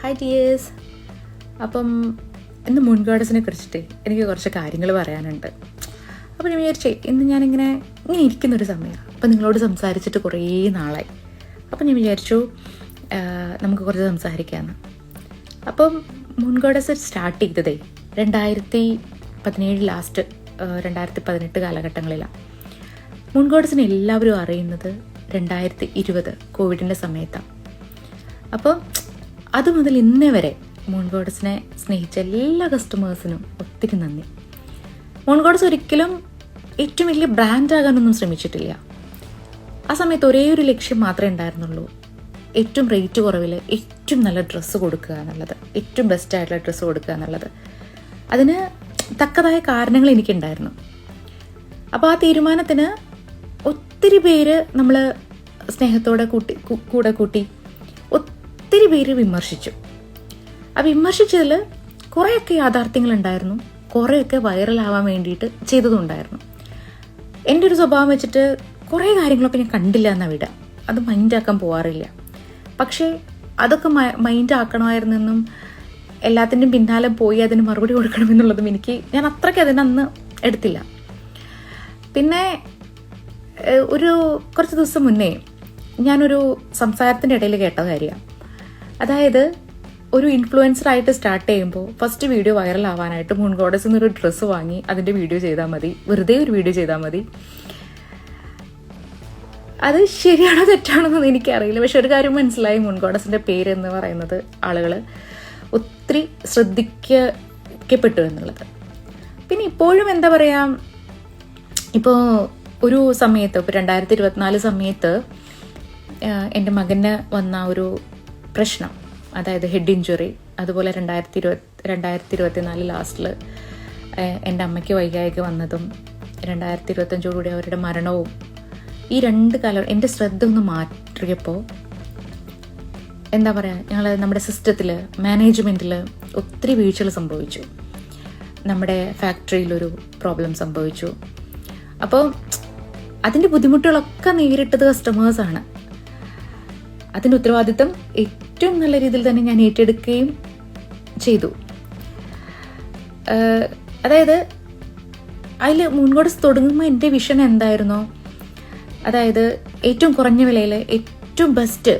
Hi dears. അപ്പം ഇന്ന് moon ഗോഡസിനെ കുറിച്ചിട്ട് എനിക്ക് കുറച്ച് കാര്യങ്ങൾ പറയാനുണ്ട്. അപ്പോൾ ഞാൻ വിചാരിച്ചേ ഇന്ന് ഇങ്ങനെ ഇരിക്കുന്നൊരു സമയമാണ്. അപ്പം നിങ്ങളോട് സംസാരിച്ചിട്ട് കുറേ നാളായി. അപ്പം ഞാൻ വിചാരിച്ചു നമുക്ക് കുറച്ച് സംസാരിക്കാമെന്ന്. അപ്പം മൂൺ ഗോഡസ് സ്റ്റാർട്ട് ചെയ്തതേ 2017 ലാസ്റ്റ് 2018 കാലഘട്ടങ്ങളിലാണ്. മൂൺ ഗോഡസിനെ എല്ലാവരും അറിയുന്നത് 2020 കോവിഡിൻ്റെ സമയത്താണ്. അപ്പം അതുമുതൽ ഇന്നേ വരെ മൂൺ ഗോഡസിനെ സ്നേഹിച്ച എല്ലാ കസ്റ്റമേഴ്സിനും ഒത്തിരി നന്ദി. മൂൺ ഗോഡസ് ഒരിക്കലും ഏറ്റവും വലിയ ബ്രാൻഡാകാനൊന്നും ശ്രമിച്ചിട്ടില്ല. ആ സമയത്ത് ഒരേ ഒരു ലക്ഷ്യം മാത്രമേ ഉണ്ടായിരുന്നുള്ളൂ, ഏറ്റവും റേറ്റ് കുറവിൽ ഏറ്റവും നല്ല ഡ്രസ്സ് കൊടുക്കുക എന്നുള്ളത്, ഏറ്റവും ബെസ്റ്റായിട്ടുള്ള ഡ്രസ്സ് കൊടുക്കുക എന്നുള്ളത്. അതിന് തക്കതായ കാരണങ്ങൾ എനിക്കുണ്ടായിരുന്നു. അപ്പോൾ ആ തീരുമാനത്തിന് ഒത്തിരി പേര് നമ്മൾ സ്നേഹത്തോടെ കൂടെ കൂട്ടി ഒത്തിരി പേര് വിമർശിച്ചു. ആ വിമർശിച്ചതിൽ കുറേയൊക്കെ യാഥാർത്ഥ്യങ്ങളുണ്ടായിരുന്നു, കുറേയൊക്കെ വൈറലാവാൻ വേണ്ടിയിട്ട് ചെയ്തതുണ്ടായിരുന്നു. എൻ്റെ ഒരു സ്വഭാവം വെച്ചിട്ട് കുറേ കാര്യങ്ങളൊക്കെ ഞാൻ കണ്ടില്ല എന്നാ വിടാം, അത് മൈൻഡാക്കാൻ പോകാറില്ല. പക്ഷേ അതൊക്കെ മൈൻഡാക്കണമായിരുന്നെന്നും എല്ലാത്തിൻ്റെയും പിന്നാലെ പോയി അതിന് മറുപടി കൊടുക്കണമെന്നുള്ളതും ഞാൻ അത്രയ്ക്ക് അതിനന്ന് എടുത്തില്ല. പിന്നെ കുറച്ച് ദിവസം മുന്നേ ഞാനൊരു സംസാരത്തിൻ്റെ ഇടയിൽ കേട്ട കാര്യമാണ്. അതായത് ഒരു ഇൻഫ്ലുവൻസറായിട്ട് സ്റ്റാർട്ട് ചെയ്യുമ്പോൾ ഫസ്റ്റ് വീഡിയോ വൈറൽ ആവാനായിട്ട് മൂൺ ഗോഡസിൽ നിന്നൊരു ഡ്രസ്സ് വാങ്ങി അതിൻ്റെ വീഡിയോ ചെയ്താൽ മതി, വെറുതെ ഒരു വീഡിയോ ചെയ്താൽ മതി. അത് ശരിയാണോ തെറ്റാണെന്നൊന്നും എനിക്കറിയില്ല. പക്ഷെ ഒരു കാര്യം മനസ്സിലായി, മൂൺ ഗോഡസിൻ്റെ പേരെന്ന് പറയുന്നത് ആളുകൾ ഒത്തിരി ശ്രദ്ധിക്കപ്പെട്ടു എന്നുള്ളത്. പിന്നെ ഇപ്പോഴും എന്താ പറയുക, ഇപ്പോൾ ഒരു സമയത്ത്, ഇപ്പോൾ 2024 സമയത്ത് എൻ്റെ മകന് വന്ന ഒരു പ്രശ്നം, അതായത് ഹെഡ് ഇഞ്ചുറി, അതുപോലെ 2024 ലാസ്റ്റിൽ എൻ്റെ അമ്മയ്ക്ക് വൈകായിക വന്നതും 2025 അവരുടെ മരണവും, ഈ രണ്ട് കാലം എൻ്റെ ശ്രദ്ധ ഒന്ന് മാറ്റിയപ്പോൾ എന്താ പറയുക, നമ്മുടെ സിസ്റ്റത്തിൽ, മാനേജ്മെൻറ്റിൽ ഒത്തിരി വീഴ്ചകൾ സംഭവിച്ചു. നമ്മുടെ ഫാക്ടറിയിലൊരു പ്രോബ്ലം സംഭവിച്ചു. അപ്പോൾ അതിൻ്റെ ബുദ്ധിമുട്ടുകളൊക്കെ നേരിട്ടത് കസ്റ്റമേഴ്സാണ്. അതിൻ്റെ ഉത്തരവാദിത്തം ഏറ്റവും നല്ല രീതിയിൽ തന്നെ ഞാൻ ഏറ്റെടുക്കുകയും ചെയ്തു. അതായത് അതിൽ മൂൺ ഗോഡസ് തുടങ്ങുമ്പോൾ എൻ്റെ വിഷൻ എന്തായിരുന്നോ, അതായത് ഏറ്റവും കുറഞ്ഞ വിലയിൽ ഏറ്റവും ബെസ്റ്റ്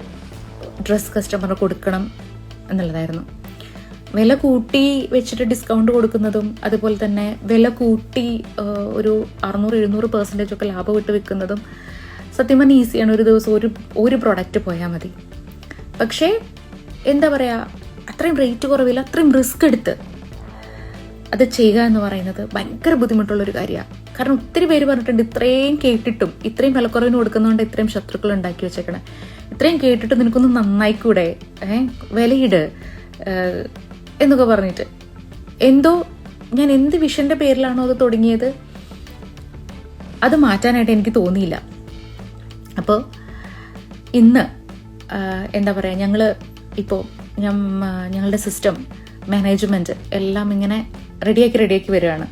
ഡ്രസ്സ് കസ്റ്റമറിന് കൊടുക്കണം എന്നുള്ളതായിരുന്നു. വില കൂട്ടി വെച്ചിട്ട് ഡിസ്കൗണ്ട് കൊടുക്കുന്നതും, അതുപോലെ തന്നെ വില കൂട്ടി ഒരു 600-700% ഒക്കെ ലാഭം ഇട്ട് വെക്കുന്നതും സത്യം പറഞ്ഞാൽ ഈസിയാണ്. ഒരു ദിവസം ഒരു പ്രൊഡക്റ്റ് പോയാൽ മതി. പക്ഷേ എന്താ പറയുക, അത്രയും റേറ്റ് കുറവില്ല, അത്രയും റിസ്ക് എടുത്ത് അത് ചെയ്യുക എന്ന് പറയുന്നത് ഭയങ്കര ബുദ്ധിമുട്ടുള്ളൊരു കാര്യമാണ്. കാരണം ഒത്തിരി പേര് പറഞ്ഞിട്ടുണ്ട്, ഇത്രയും കേട്ടിട്ടും, ഇത്രയും വിലക്കുറവിന് കൊടുക്കുന്നതുകൊണ്ട് ഇത്രയും ശത്രുക്കൾ ഉണ്ടാക്കി വെച്ചേക്കണേ, ഇത്രയും കേട്ടിട്ടും നിനക്കൊന്ന് നന്നായിക്കൂടെ, വിലയിട് എന്നൊക്കെ പറഞ്ഞിട്ട്. ഞാൻ എന്ത് വിഷൻ്റെ പേരിലാണോ അത് തുടങ്ങിയത്, അത് മാറ്റാനായിട്ട് എനിക്ക് തോന്നിയില്ല. അപ്പോൾ ഇന്ന് എന്താ പറയുക, ഞങ്ങളുടെ സിസ്റ്റം, മാനേജ്മെൻറ്റ് എല്ലാം ഇങ്ങനെ റെഡിയാക്കി വരികയാണ്.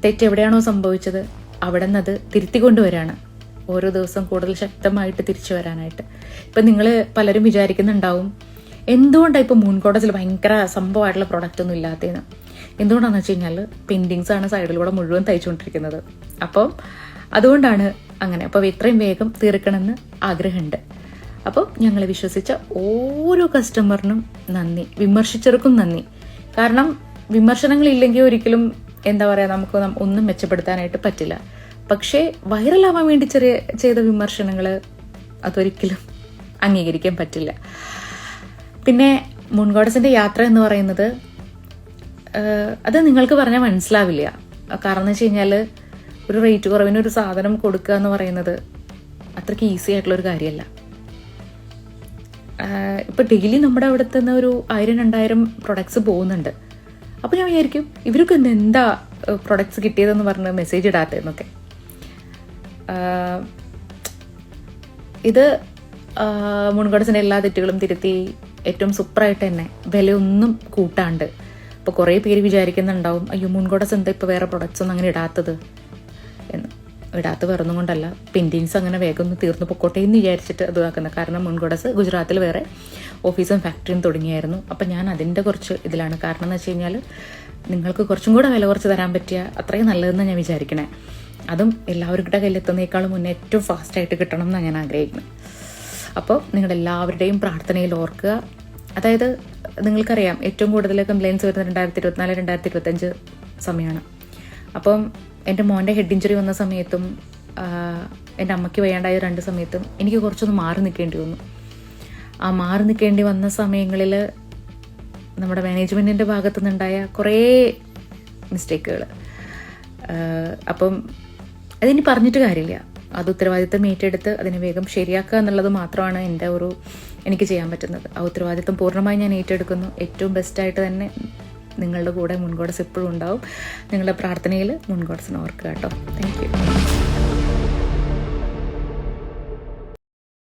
തെറ്റ് എവിടെയാണോ സംഭവിച്ചത് അവിടെ നിന്ന് അത് തിരുത്തിക്കൊണ്ട് വരികയാണ്, ഓരോ ദിവസം കൂടുതൽ ശക്തമായിട്ട് തിരിച്ചു വരാനായിട്ട്. ഇപ്പം നിങ്ങൾ പലരും വിചാരിക്കുന്നുണ്ടാവും, എന്തുകൊണ്ടാണ് ഇപ്പോൾ മൂൺ ഗോഡസിൽ ഭയങ്കര സംഭവമായിട്ടുള്ള പ്രൊഡക്റ്റ് ഒന്നും ഇല്ലാത്തതെന്ന്. എന്തുകൊണ്ടാണെന്ന് വെച്ച് കഴിഞ്ഞാൽ പെയിൻറ്റിങ്സാണ് സൈഡിലൂടെ മുഴുവൻ തയ്ച്ചുകൊണ്ടിരിക്കുന്നത്. അപ്പം അതുകൊണ്ടാണ് അങ്ങനെ. അപ്പോൾ ഇത്രയും വേഗം തീർക്കണമെന്ന് ആഗ്രഹമുണ്ട്. അപ്പോൾ ഞങ്ങളെ വിശ്വസിച്ച ഓരോ കസ്റ്റമറിനും നന്ദി, വിമർശിച്ചവർക്കും നന്ദി. കാരണം വിമർശനങ്ങളില്ലെങ്കിൽ ഒരിക്കലും എന്താ പറയുക, നമുക്ക് ഒന്നും മെച്ചപ്പെടുത്താനായിട്ട് പറ്റില്ല. പക്ഷേ വൈറലാവാൻ വേണ്ടി ചെയ്ത വിമർശനങ്ങൾ അതൊരിക്കലും അംഗീകരിക്കാൻ പറ്റില്ല. പിന്നെ മൂൺ ഗോഡസിൻ്റെ യാത്ര എന്ന് പറയുന്നത് അത് നിങ്ങൾക്ക് പറഞ്ഞാൽ മനസ്സിലാവില്ല. കാരണം എന്ന് വെച്ച് കഴിഞ്ഞാൽ ഒരു റേറ്റ് കുറവിന് ഒരു സാധനം കൊടുക്കുക എന്ന് പറയുന്നത് അത്രയ്ക്ക് ഈസി ആയിട്ടുള്ളൊരു കാര്യമല്ല. ഇപ്പോൾ ഡെയിലി നമ്മുടെ അവിടുത്തെ നിന്ന് ഒരു 1000-2000 പ്രൊഡക്ട്സ് പോകുന്നുണ്ട്. അപ്പോൾ ഞാൻ വിചാരിക്കും, ഇവർക്ക് എന്താ പ്രൊഡക്ട്സ് കിട്ടിയതെന്ന് പറഞ്ഞ് മെസ്സേജ് ഇടാത്തതെന്നൊക്കെ. ഇത് മൂൺ ഗോഡസിൻ്റെ എല്ലാ തെറ്റുകളും തിരുത്തി ഏറ്റവും സൂപ്പറായിട്ട് തന്നെ വിലയൊന്നും കൂട്ടാണ്ട്. ഇപ്പോൾ കുറേ പേര് വിചാരിക്കുന്നുണ്ടാവും, അയ്യോ മൂൺ ഗോഡസ് എന്താ ഇപ്പോൾ വേറെ പ്രൊഡക്ട്സ് ഒന്നും അങ്ങനെ ഇടാത്തത് എന്ന്. ഇടാത്ത വേറൊന്നും കൊണ്ടല്ല, പെയിൻറ്റിങ്സ് അങ്ങനെ വേഗം ഒന്ന് തീർന്നു പൊക്കോട്ടെ എന്ന് വിചാരിച്ചിട്ട് അത് ആക്കുന്നത്. കാരണം മുൻഗോഡസ് ഗുജറാത്തിൽ വേറെ ഓഫീസും ഫാക്ടറിയും തുടങ്ങിയായിരുന്നു. അപ്പം ഞാൻ അതിൻ്റെ കുറച്ച് ഇതിലാണ്. കാരണം എന്ന് വെച്ച് കഴിഞ്ഞാൽ നിങ്ങൾക്ക് കുറച്ചും കൂടെ വില കുറച്ച് തരാൻ പറ്റിയ അത്രയും നല്ലതെന്ന് ഞാൻ വിചാരിക്കണേ. അതും എല്ലാവരുടെ കയ്യിലെത്തുന്നതിനേക്കാളും മുന്നേ ഏറ്റവും ഫാസ്റ്റായിട്ട് കിട്ടണം എന്നാണ് ഞാൻ ആഗ്രഹിക്കുന്നത്. അപ്പോൾ നിങ്ങളെല്ലാവരുടെയും പ്രാർത്ഥനയിൽ ഓർക്കുക. അതായത് നിങ്ങൾക്കറിയാം ഏറ്റവും കൂടുതൽ കംപ്ലയിൻറ്റ്സ് വരുന്നത് 2024-2025 സമയമാണ്. അപ്പം എൻ്റെ മോൻ്റെ ഹെഡ് ഇഞ്ചുറി വന്ന സമയത്തും എൻ്റെ അമ്മയ്ക്ക് വയ്യാണ്ടായ 2 സമയത്തും എനിക്ക് കുറച്ചൊന്ന് മാറി നിൽക്കേണ്ടി വന്നു. ആ മാറി നിൽക്കേണ്ടി വന്ന സമയങ്ങളിൽ നമ്മുടെ മാനേജ്മെൻറ്റിൻ്റെ ഭാഗത്തു നിന്നുണ്ടായ കുറേ മിസ്റ്റേക്കുകൾ. അപ്പം അതിനി പറഞ്ഞിട്ട് കാര്യമില്ല. അത് ഉത്തരവാദിത്തം ഏറ്റെടുത്ത് അതിനെ വേഗം ശരിയാക്കുക എന്നുള്ളത് മാത്രമാണ് എനിക്ക് ചെയ്യാൻ പറ്റുന്നത്. ആ ഉത്തരവാദിത്തം പൂർണ്ണമായി ഞാൻ ഏറ്റെടുക്കുന്നു. ഏറ്റവും ബെസ്റ്റായിട്ട് തന്നെ നിങ്ങളുടെ കൂടെ മുൻഗോഡസ് എപ്പോഴും ഉണ്ടാവും. നിങ്ങളുടെ പ്രാർത്ഥനയിൽ മുൻഗോഡസിനെ ഓർക്കുക കേട്ടോ. Thank you.